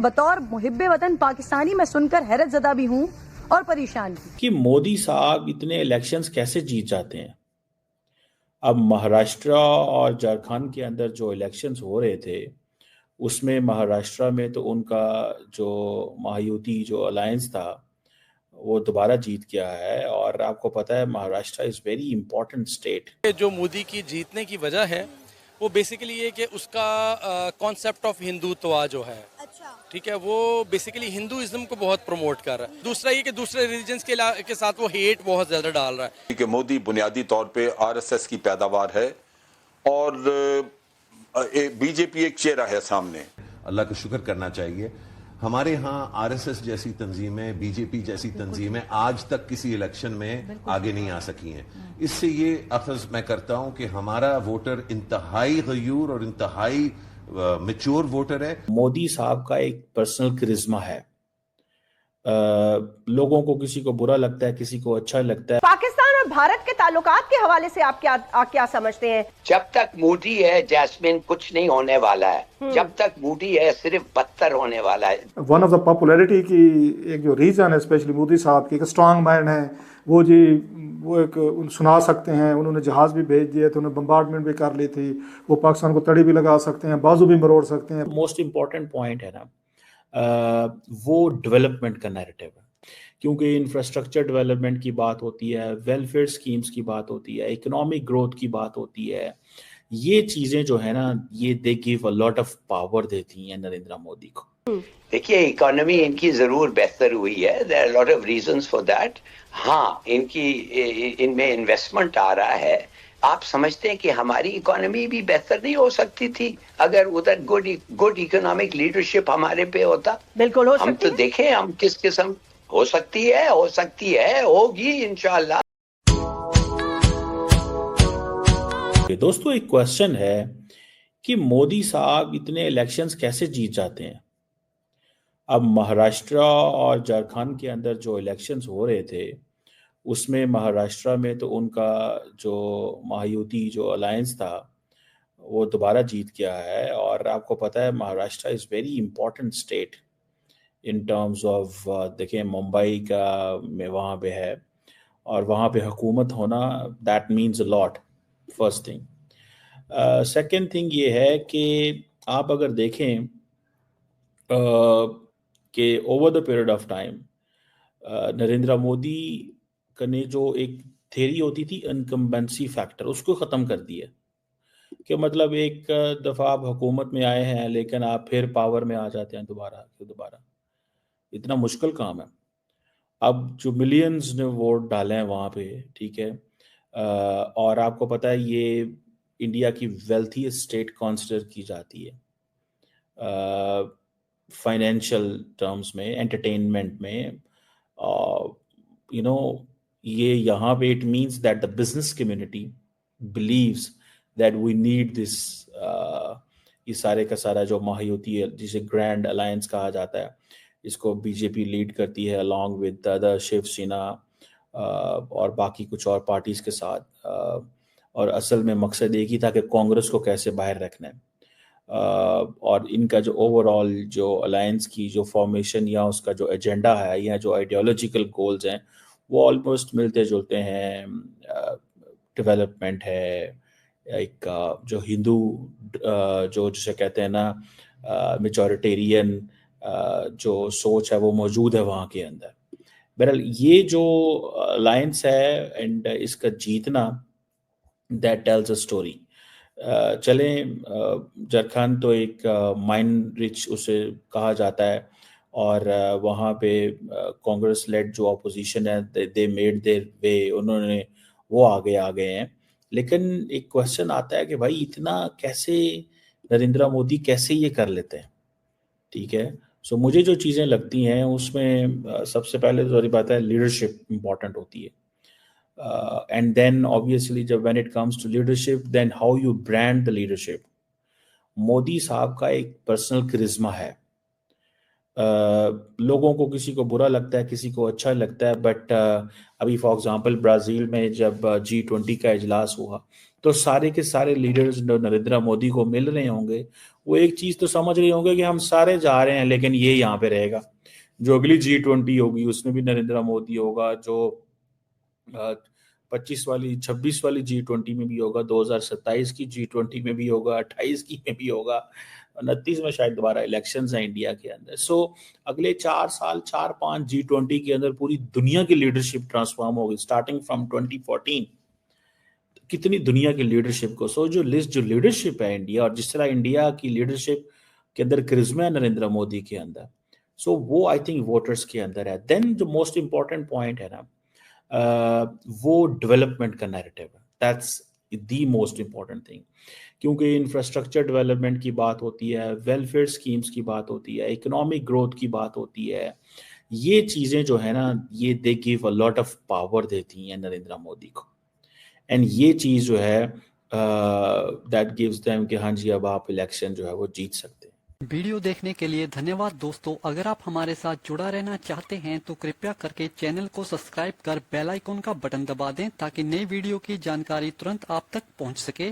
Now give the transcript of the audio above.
बतौर मुहिब्बे वतन पाकिस्तानी मैं सुनकर हैरत ज़दा भी हूँ और परेशान भी। कि मोदी साहब इतने इलेक्शंस कैसे जीत जाते हैं। अब महाराष्ट्र और झारखंड के अंदर जो इलेक्शंस हो रहे थे उसमें महाराष्ट्र में तो उनका जो महायुति जो अलायंस था वो दोबारा जीत गया है। और आपको पता है Maharashtra is very important state. जो मोदी की जीतने की वजह है वो बेसिकली ये कि उसका कॉन्सेप्ट ऑफ हिंदुत्व जो है, ठीक है, वो बेसिकली हिंदुइज्म को बहुत प्रमोट कर रहा है। दूसरा ये कि दूसरे रिलीजन्स के साथ वो हेट बहुत ज्यादा डाल रहा है। कि मोदी बुनियादी तौर पे आरएसएस की पैदावार है और बीजेपी एक चेहरा है सामने। अल्लाह का शुक्र करना चाहिए, हमारे यहाँ आरएसएस जैसी तंजीमें, बीजेपी जैसी तंजीमें आज तक किसी इलेक्शन में आगे नहीं आ सकी हैं। इससे ये अखज़ मैं करता हूं कि हमारा वोटर इंतहाई गयूर और इंतहाई मैच्योर वोटर है। मोदी साहब का एक पर्सनल करिश्मा है। लोगों को किसी को बुरा लगता है, किसी को अच्छा लगता है। पाकिस्तान और भारत के ताल्लुकात के हवाले से आप क्या समझते हैं? जब तक मोदी है जैस्मिन कुछ नहीं होने वाला है। जब तक मोदी है सिर्फ बदतर होने वाला है। वन ऑफ द पॉपुलैरिटी की एक जो रीज़न है स्पेशली मोदी साहब की, एक स्ट्रांग माइंड है वो जी, वो एक सुना सकते हैं। उन्होंने जहाज़ भी भेज दिए थे, उन्होंने बम्बार्डमेंट भी कर ली थी, वो पाकिस्तान को तड़ी भी लगा सकते हैं, बाजू भी मरोड़ सकते हैं। मोस्ट इम्पॉर्टेंट पॉइंट है ना वो डेवलपमेंट का नैरेटिव है, क्योंकि इंफ्रास्ट्रक्चर डेवलपमेंट की बात होती है, वेलफेयर स्कीम्स की बात होती है, इकोनॉमिक ग्रोथ की बात होती है। ये चीज़ें जो है ना, ये they give a lot of power देती हैं नरेंद्र मोदी को। देखिए इकोनॉमी इनकी जरूर बेहतर हुई है, there are lot of reasons for that. हाँ, इनमें इन्वेस्टमेंट आ रहा है। आप समझते हैं कि हमारी इकोनॉमी भी बेहतर नहीं हो सकती थी अगर उधर गुड इकोनॉमिक लीडरशिप हमारे पे होता? बिल्कुल हो हम सकती तो है। देखें हम किस किस्म हो सकती है, होगी इंशाल्लाह। दोस्तों एक क्वेश्चन है कि मोदी साहब इतने इलेक्शंस कैसे जीत जाते हैं। अब महाराष्ट्र और झारखंड के अंदर जो इलेक्शंस हो रहे थे उसमें महाराष्ट्र में तो उनका जो महायुति जो अलायंस था वो दोबारा जीत गया है। और आपको पता है Maharashtra is very important state in terms of, देखें मुंबई का में वहाँ पे है और वहाँ पे हुकूमत होना that means a lot, first thing. Second thing ये है कि आप अगर देखें कि over the period of time Narendra Modi का ने जो एक थेरी होती थी इनकम्बेंसी फैक्टर, उसको ख़त्म कर दिया कि मतलब एक दफ़ा आप हुकूमत में आए हैं लेकिन आप फिर पावर में आ जाते हैं दोबारा। इतना मुश्किल काम है। अब जो मिलियंस ने वोट डाले हैं वहाँ पे, ठीक है, और आपको पता है ये इंडिया की वेल्थीएस्ट स्टेट कंसिडर की जाती है फाइनेंशियल टर्म्स में, एंटरटेनमेंट में, ये यहाँ पे it means that the business community believes that we need this. ये सारे का सारा जो महायुति है जिसे ग्रैंड अलायंस कहा जाता है, इसको बीजेपी लीड करती है अलॉन्ग विद अदर शिवसेना और बाकी कुछ और पार्टीज के साथ। और असल में मकसद एक ही था कि कांग्रेस को कैसे बाहर रखना है। और इनका जो ओवरऑल जो अलायंस की जो फॉर्मेशन या उसका जो एजेंडा है या जो आइडियोलॉजिकल गोल्स हैं वो ऑलमोस्ट मिलते जुलते हैं। डेवलपमेंट है, एक जो हिंदू जो जिसे कहते हैं ना मेजॉरिटेरियन जो सोच है वो मौजूद है वहाँ के अंदर। बहरहाल ये जो अलायंस है एंड इसका जीतना दैट टेल्स अ स्टोरी। चलें, झारखंड तो एक माइन रिच उसे कहा जाता है और वहाँ पे कांग्रेस लेड जो अपोजिशन है दे मेड देयर वे, उन्होंने वो आ गए हैं। लेकिन एक क्वेश्चन आता है कि भाई इतना कैसे नरेंद्र मोदी कैसे ये कर लेते हैं, ठीक है। सो मुझे जो चीज़ें लगती हैं उसमें सबसे पहले तो सारी बात है लीडरशिप इम्पॉर्टेंट होती है। And then obviously जब when it comes to leadership, then how you brand the leadership. Modi साहब का एक पर्सनल करिश्मा है। लोगों को किसी को बुरा लगता है, किसी को अच्छा लगता है, बट अभी फॉर एग्जांपल ब्राज़ील में जब G20 का इजलास हुआ तो सारे के सारे लीडर्स नरेंद्र मोदी को मिल रहे होंगे वो एक चीज तो समझ रहे होंगे कि हम सारे जा रहे हैं लेकिन ये यहाँ पे रहेगा। जो अगली G20 होगी उसमें भी नरेंद्र मोदी होगा, जो 26 वाली G20 में भी होगा, 2027 की G20 में भी होगा, 28 की में भी होगा, 29 में शायद दोबारा इलेक्शंस हैं इंडिया के अंदर। सो अगले 4 साल 4-5 G20 के अंदर पूरी दुनिया की लीडरशिप ट्रांसफॉर्म होगी स्टार्टिंग फ्रॉम 2014। कितनी दुनिया की लीडरशिप को, सो जो लीडरशिप है इंडिया, और जिस तरह इंडिया की लीडरशिप के अंदर करिश्मा है नरेंद्र मोदी के अंदर, सो वो आई थिंक वोटर्स के अंदर है। देन जो मोस्ट इंपॉर्टेंट पॉइंट है ना, वो डेवलपमेंट का नैरेटिव है, that's the most important thing. क्योंकि इंफ्रास्ट्रक्चर डेवलपमेंट की बात होती है, वेलफेयर स्कीम्स की बात होती है, इकोनॉमिक ग्रोथ की बात होती है, ये चीजें जो है ना, ये they give a lot of power देती हैं नरेंद्र मोदी को। एंड ये चीज जो है दैट गिव्स देम कि हाँ जी अब आप इलेक्शन जो है वो जीत सकते हैं। वीडियो देखने के लिए धन्यवाद दोस्तों। अगर आप हमारे साथ जुड़ा रहना चाहते हैं तो कृपया करके चैनल को सब्सक्राइब कर बेल आइकन का बटन दबा दें ताकि नई वीडियो की जानकारी तुरंत आप तक पहुंच सके।